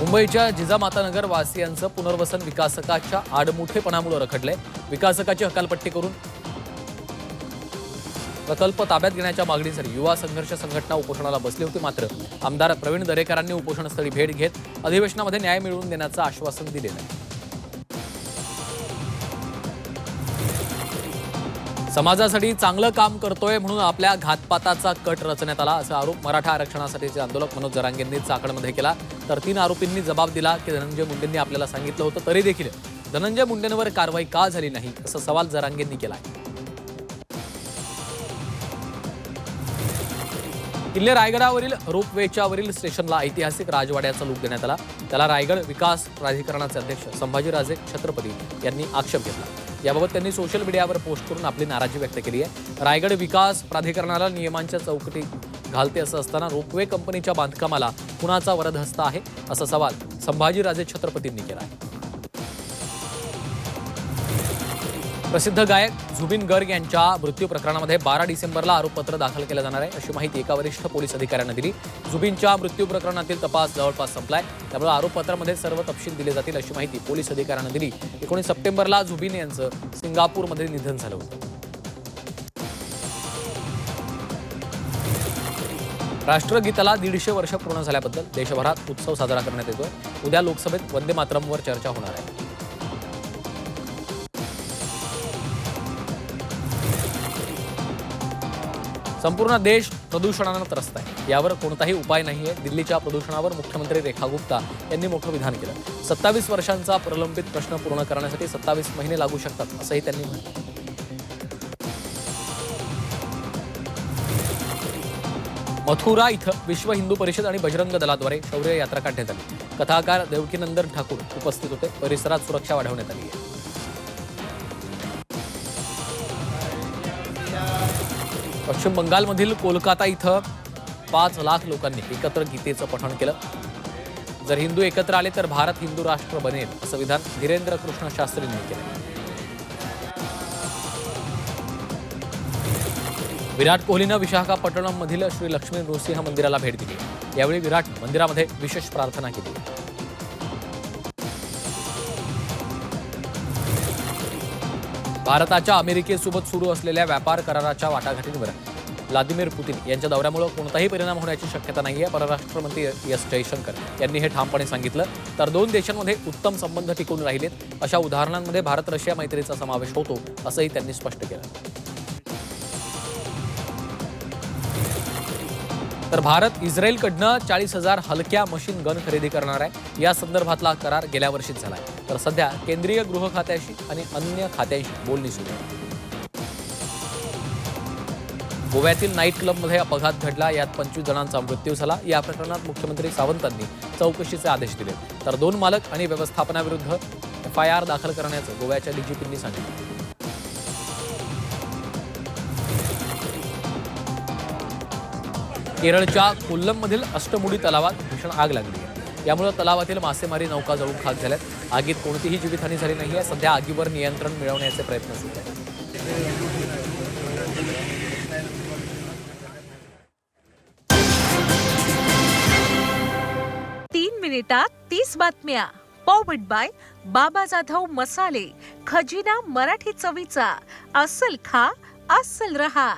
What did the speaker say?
मुंबईच्या जिजामातानगर वासियांचं पुनर्वसन विकासकाच्या आडमुठेपणामुळे रखडले। विकासकाची हकालपट्टी करून प्रकल्प ताब्यात घेण्याच्या मागणीसाठी युवा संघर्ष संघटना उपोषणाला बसली होती। मात्र आमदार प्रवीण दरेकरांनी उपोषणस्थळी भेट घेत अधिवेशनामध्ये न्याय मिळवून देण्याचं आश्वासन दिले नाही। समाजासाठी चांगलं काम करतोय म्हणून आपल्या घातपाताचा कट रचण्यात आला असा आरोप मराठा आरक्षणासाठीचे आंदोलक मनोज जरांगेंनी चाकणमध्ये केला। तर 3 आरोपींनी जबाब दिला की धनंजय मुंडेंनी आपल्याला सांगितलं होतं तरी देखील धनंजय मुंडेंवर कारवाई का झाली नाही असा सवाल जरांगेंनी केला। किल्ले रायगडावरील रोपवेच्या वरील स्टेशनला ऐतिहासिक राजवाड्याचा लूक देण्यात आला। त्याला रायगड विकास प्राधिकरणाचे अध्यक्ष संभाजीराजे छत्रपती यांनी आक्षेप घेतला। याबाबत त्यांनी सोशल मीडियावर पोस्ट करून आपली नाराजी व्यक्त केली आहे। रायगड विकास प्राधिकरणाला नियमांच्या चौकटी घालते असं असताना रोपवे कंपनीच्या बांधकामाला कुणाचा वरदहस्त आहे असा सवाल संभाजीराजे छत्रपतींनी केला आहे। प्रसिद्ध गायक जुबिन गर्ग यांच्या मृत्यू प्रकरणामध्ये 12 डिसेंबरला आरोपपत्र दाखल केलं जाणार आहे अशी माहिती एका वरिष्ठ पोलीस अधिकाऱ्यानं दिली। जुबिनच्या मृत्यू प्रकरणातील तपास जवळपास संपलाय, त्यामुळे आरोपपत्रामध्ये सर्व तपशील दिले जातील अशी माहिती पोलीस अधिकाऱ्यानं दिली। 19 सप्टेंबरला जुबिन यांचं सिंगापूरमध्ये निधन झालं होतं। राष्ट्रगीताला 150 वर्ष पूर्ण झाल्याबद्दल देशभरात उत्सव साजरा करण्यात येतोय। उद्या लोकसभेत वंदे मातरमवर चर्चा होणार आहे। संपूर्ण देश प्रदूषणानं त्रस्त आहे, यावर कोणताही उपाय नाहीये। दिल्लीच्या प्रदूषणावर मुख्यमंत्री रेखा गुप्ता यांनी मोठं विधान केलं। 27 वर्षांचा प्रलंबित प्रश्न पूर्ण करण्यासाठी 27 महिने लागू शकतात असंही त्यांनी म्हटलं। मथुरा इथं विश्व हिंदू परिषद आणि बजरंग दलाद्वारे शौर्य यात्रा काढण्यात आली। कथाकार देवकीनंदन ठाकूर उपस्थित होते। परिसरात सुरक्षा वाढवण्यात आली आहे। पश्चिम बंगालमधील कोलकाता इथं 5 लाख लोकांनी एकत्र गीतेचं पठण केलं। जर हिंदू एकत्र आले तर भारत हिंदू राष्ट्र बनेल असं विधान धीरेंद्र कृष्ण शास्त्रींनी केलं। विराट कोहलीनं विशाखापट्टणममधील श्री लक्ष्मी नृसिंह मंदिराला भेट दिली। यावेळी विराट मंदिरामध्ये विशेष प्रार्थना केली। भारताच्या अमेरिकेसोबत सुरू असलेल्या व्यापार कराराच्या वाटाघाटींवर व्लादिमीर पुतीन यांच्या दौऱ्यामुळे कोणताही परिणाम होण्याची शक्यता नाहीये। परराष्ट्र मंत्री एस जयशंकर यांनी हे ठामपणे सांगितलं। तर 2 देशांमध्ये उत्तम संबंध टिकून राहिलेत अशा उदाहरणांमध्ये भारत रशिया मैत्रीचा समावेश होतो असंही त्यांनी स्पष्ट केलं। तर भारत इस्रायलकडनं 40,000 हलक्या मशीन गन खरेदी करणार आहे। या संदर्भातला करार गेल्या वर्षीच झालाय। तर सध्या केंद्रीय गृह खात्याशी आणि अन्य खात्यांशी बोलणी सुरू आहे। गोव्यातील नाईट क्लबमध्ये अपघात घडला, यात 25 जणांचा मृत्यू झाला। या प्रकरणात मुख्यमंत्री सावंतांनी चौकशीचे आदेश दिले। तर 2 मालक आणि व्यवस्थापनाविरुद्ध FIR दाखल करण्याचं गोव्याच्या DGPंनी सांगितलं। केरळच्या कोल्लममधील अष्टमुडी तलावात भीषण आग लागली आहे। यामुळे तलावातील मासेमारी नौका जळून खाक झाल्यात। आगीत कोणतीही जीवितहानी झाली नाहीये। सध्या आगीवर नियंत्रण मिळवण्याचे प्रयत्न सुरू आहेत। 3 मिनिटात 30 बातम्या। पॉवर्ड बाय बाबा जाधव मसाले, खजिना मराठी चवीचा। अस्सल खा, अस्सल रहा।